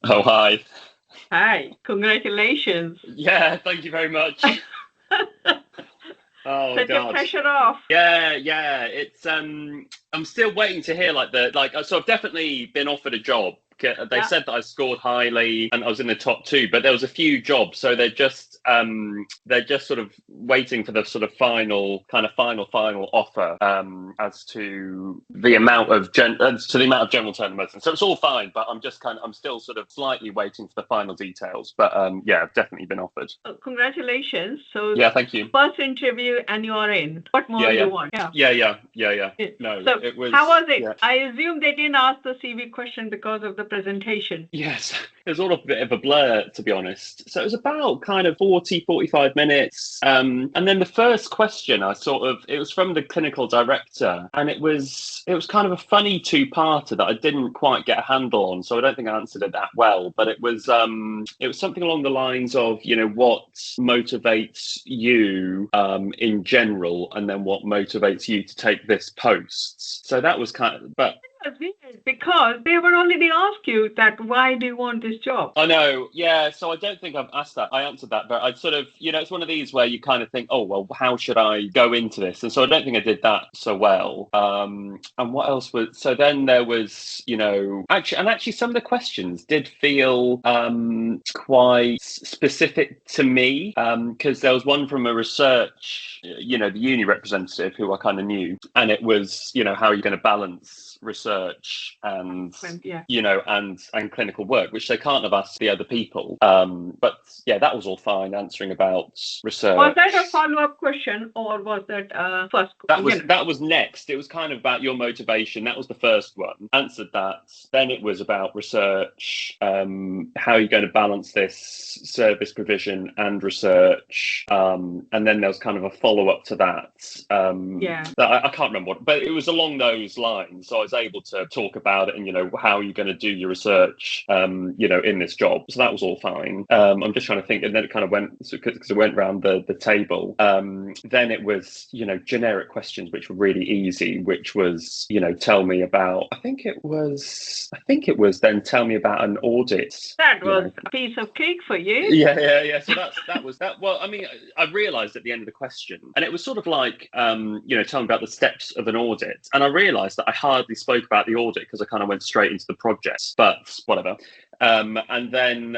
Oh, hi. Hi, congratulations. Yeah, thank you very much. Oh Set your God. pressure off. Yeah. I'm still waiting to hear so I've definitely been offered a job. They Yeah. said that I scored highly and I was in the top two, but there was a few jobs, so they're just sort of waiting for the sort of final offer as to the amount of general term medicine. So it's all fine, but I'm still sort of slightly waiting for the final details. But yeah, I've definitely been offered. Congratulations. So, Yeah, thank you. first interview and you are in. What more Yeah, you yeah. want? Yeah. Yeah. No, So, it was. how was it? Yeah. I assume they didn't ask the CV question because of the presentation. Yes, it was all a bit of a blur, to be honest. So it was about kind of 45 minutes. And then the first question it was from the clinical director, and it was kind of a funny two-parter that I didn't quite get a handle on. So I don't think I answered it that well, but it was something along the lines of, what motivates you in general, and then what motivates you to take this post. So that was but That's weird because they would already ask you that why do you want this job? I know, yeah. So I don't think I've asked that. I answered that, but I sort of, it's one of these where you kind of think, oh, well, how should I go into this? And so I don't think I did that so well. And what else was? So then there was, actually, some of the questions did feel quite specific to me, because there was one from a research, the uni representative who I kind of knew, and it was, how are you going to balance research and and clinical work, which they can't have asked the other people. But yeah, that was all fine, answering about research. Was that a follow-up question or was that first? That was next. It was kind of about your motivation. That was the first one. Answered that. Then it was about research. How are you going to balance this service provision and research? And then there was kind of a follow-up to that. I can't remember what, but it was along those lines. So I was able to talk about it and, how you're going to do your research, in this job. So that was all fine. I'm just trying to think. And then it kind of went, because it went around the table. Then it was, generic questions, which were really easy, which was, tell me about, I think it was then tell me about an audit. That was a piece of cake for you. Yeah. So that was that. Well, I mean, I realised at the end of the question, and it was sort of like, tell me about the steps of an audit. And I realised that I hardly spoke about the audit because I kind of went straight into the project, but whatever. And then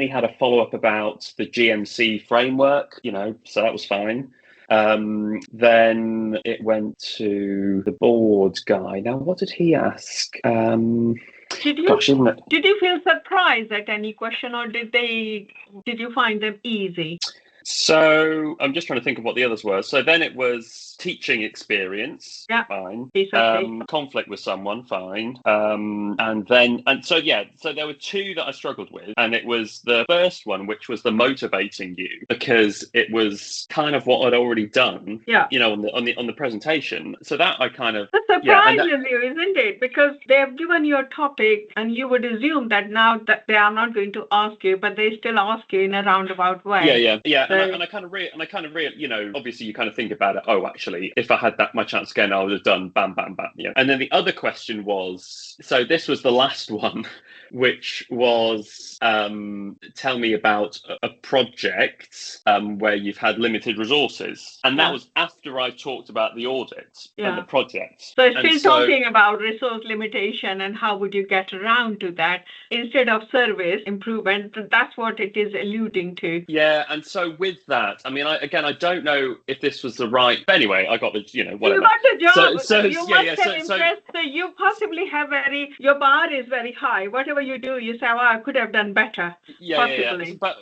he had a follow-up about the GMC framework, so that was fine. Then it went to the board guy. Now, what did he ask? Did you feel surprised at any question, or did you find them easy? So I'm just trying to think of what the others were. So then it was teaching experience, fine. Conflict with someone, fine. So there were two that I struggled with, and it was the first one, which was the motivating you, because it was kind of what I'd already done, on the presentation. So that I kind of surprises you, isn't it? Because they have given you a topic, and you would assume that now that they are not going to ask you, but they still ask you in a roundabout way. Yeah. And I kind of obviously you kind of think about it. Oh, actually, if I had my chance again, I would have done bam, bam, bam. Yeah. And then the other question was, so this was the last one, which was, tell me about a project where you've had limited resources. And that was after I talked about the audit and the project. So still talking about resource limitation and how would you get around to that instead of service improvement. That's what it is alluding to. Yeah, and so with that, I mean, I don't know if this was the right. But anyway, I got the, whatever. You got the job. So you must have impressed. So you possibly have your bar is very high. Whatever you do, you say, "Oh, I could have done better." Possibly. But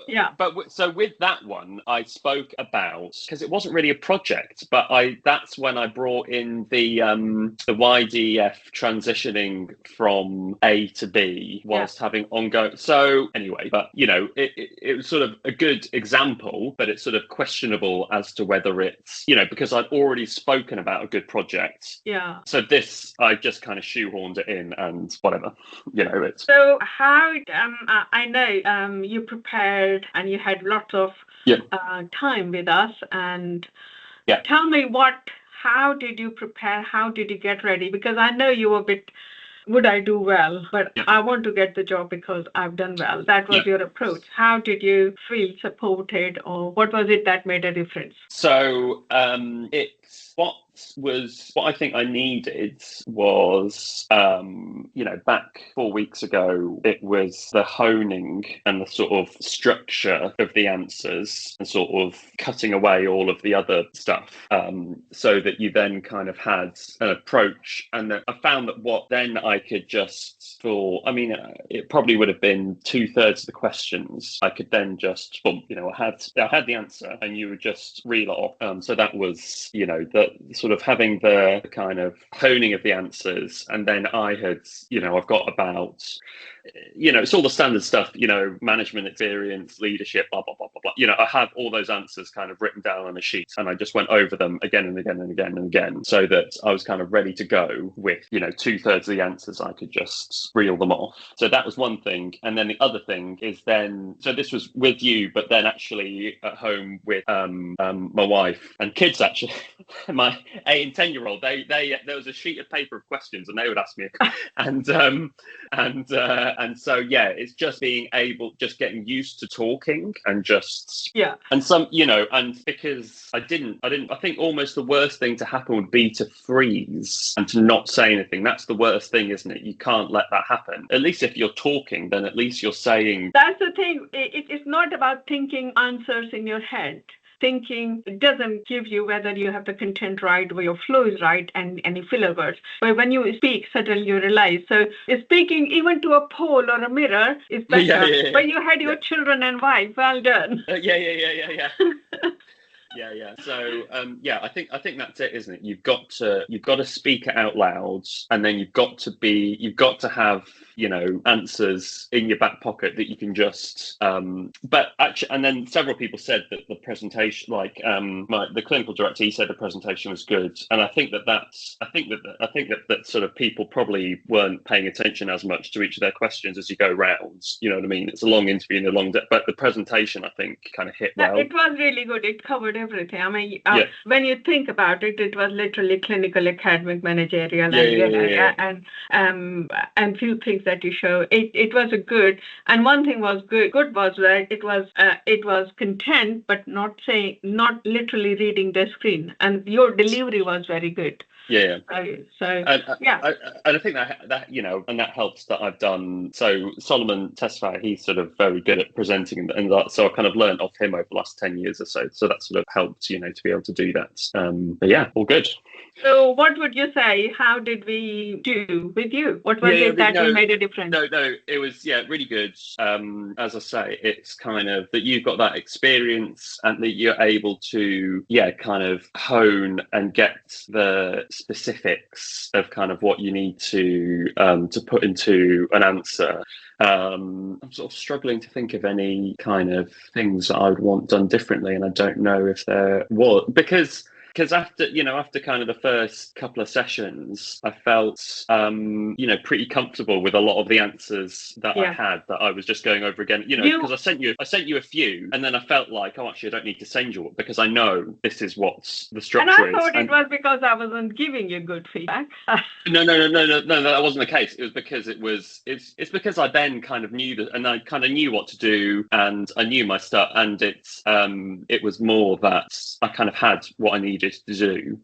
so with that one, I spoke about, because it wasn't really a project, but that's when I brought in the YDF transitioning from A to B whilst having ongoing. So anyway, but it was sort of a good example, but it's sort of questionable as to whether it's, because I'd already spoken about a good project. Yeah. So this, I just kind of shoehorned it in and whatever, it's. So how, I know you prepared and you had lots of time with us, and tell me how did you prepare? How did you get ready? Because I know you were a bit would I do well, but Yeah. I want to get the job because I've done well. That was your approach. How did you feel supported, or what was it that made a difference? So it's what I think I needed was, back 4 weeks ago, it was the honing and the sort of structure of the answers and sort of cutting away all of the other stuff, so that you then kind of had an approach. And I found that what then I could just, it probably would have been 2/3 of the questions. I could then just, I had the answer and you would just reel it off. So that was, the sort of having the kind of honing of the answers. And then I had, I've got about, it's all the standard stuff, management experience, leadership, blah, blah, blah, blah, blah. I have all those answers kind of written down on a sheet, and I just went over them again and again and again and again, so that I was kind of ready to go with, 2/3 of the answers. I could just reel them off. So that was one thing. And then the other thing is so this was with you, but then actually at home with my wife and kids, actually. My 8 and 10-year-old, there was a sheet of paper of questions, and they would ask me, and so it's just getting used to talking and just and and because I think almost the worst thing to happen would be to freeze and to not say anything. That's the worst thing, isn't it? You can't let that happen. At least if you're talking, then at least you're saying. That's the thing. It's not about thinking answers in your head. Thinking doesn't give you whether you have the content right or your flow is right and any filler words. But when you speak, suddenly you realize. So speaking even to a pole or a mirror is better. Yeah. But you had your children and wife. Well done. Yeah. So I think that's it, isn't it? You've got to speak it out loud, and then you've got to have answers in your back pocket that you can just. But actually, and then several people said that the presentation, the clinical director, he said the presentation was good, and I think that sort of people probably weren't paying attention as much to each of their questions as you go round. You know what I mean? It's a long interview and but the presentation, I think, kind of hit well. It was really good. It covered everything. I mean, when you think about it, it was literally clinical, academic, managerial, and few things that you show. It was a good, and one thing was good was that it was content, but not literally reading the screen, and your delivery was very good. Yeah. And I think that and that helps that I've done. So Solomon Tesfaye, he's sort of very good at presenting, and so I kind of learned off him over the last 10 years or so. So that sort of helped, to be able to do that. But all good. So what would you say? How did we do with you? What was it that made a difference? No, it was really good. As I say, it's kind of that you've got that experience and that you're able to kind of hone and get the specifics of kind of what you need to put into an answer. I'm sort of struggling to think of any kind of things that I would want done differently, and I don't know if there was, because after kind of the first couple of sessions, I felt pretty comfortable with a lot of the answers that I had, that I was just going over again, because I sent you a few, and then I felt like, actually I don't need to send you one because I know this is what the structure is. And I thought it was because I wasn't giving you good feedback. No, that wasn't the case. It was because it's because I then kind of knew that, and I kind of knew what to do, and I knew my stuff, and it was more that I kind of had what I needed to do.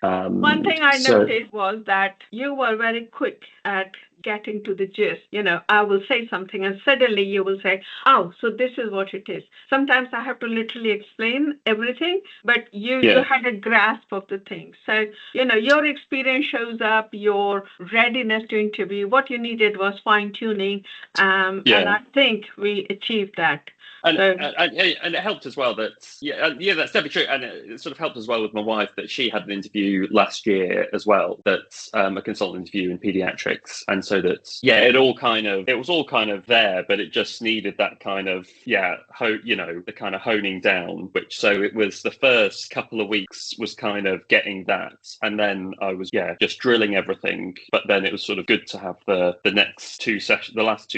One thing I noticed was that you were very quick at getting to the gist. I will say something and suddenly you will say, oh, so this is what it is. Sometimes I have to literally explain everything, but you had a grasp of the thing. So, your experience shows up, your readiness to interview. What you needed was fine tuning. And I think we achieved that. And it helped as well that that's definitely true, and it sort of helped as well with my wife that she had an interview last year as well, that's a consultant interview in pediatrics, and so that it was all kind of there, but it just needed that kind of the kind of honing down, which so it was the first couple of weeks was kind of getting that, and then I was just drilling everything, but then it was sort of good to have the last two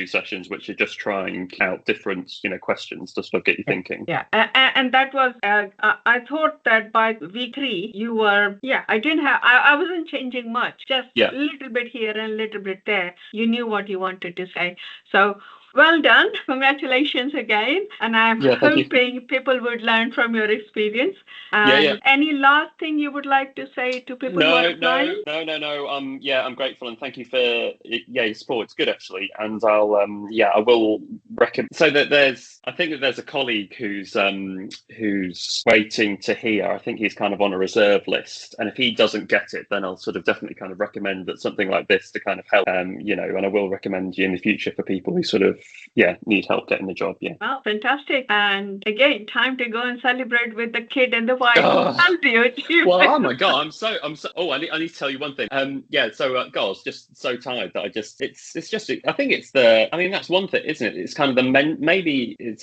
sessions, which are just trying out different questions questions to sort of get you thinking. Yeah, and that was, I thought that by week 3, you were, I wasn't changing much, just a little bit here and a little bit there. You knew what you wanted to say. So, well done. Congratulations again. And I'm hoping people would learn from your experience. And any last thing you would like to say to people who are applying? No. I'm grateful, and thank you for your support. It's good, actually. And I will recommend. So that I think that there's a colleague who's waiting to hear. I think he's kind of on a reserve list. And if he doesn't get it, then I'll sort of definitely kind of recommend that something like this to kind of help, and I will recommend you in the future for people who sort of need help getting the job. Well, fantastic. And again, time to go and celebrate with the kid and the wife who helped you achieve. Well, oh my God, I'm so I need to tell you one thing. God, I was just so tired that I think that's one thing, isn't it? It's kind of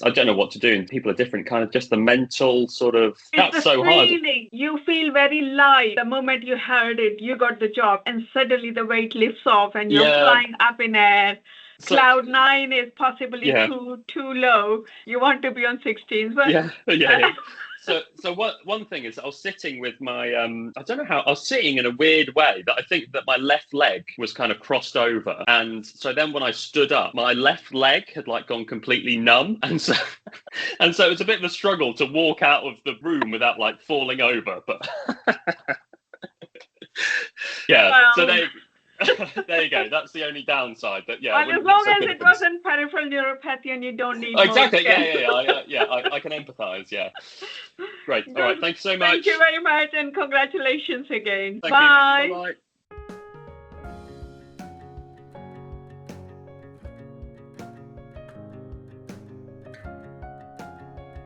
I don't know what to do, and people are different, kind of just the mental sort of, that's so hard. You feel very light the moment you heard it, you got the job, and suddenly the weight lifts off and you're flying up in air. Cloud 9 is possibly too low. You want to be on 16s. But So one thing is, I was sitting with my I don't know how, I was sitting in a weird way that I think that my left leg was kind of crossed over, and so then when I stood up, my left leg had like gone completely numb, and so it was a bit of a struggle to walk out of the room without like falling over. But so there you go. That's the only downside. But well, as long as it wasn't peripheral neuropathy and you don't need exactly. I can empathise. Yeah. Great. All right. Thank you so much. Thank you very much, and congratulations again. Thank Bye. You. Bye.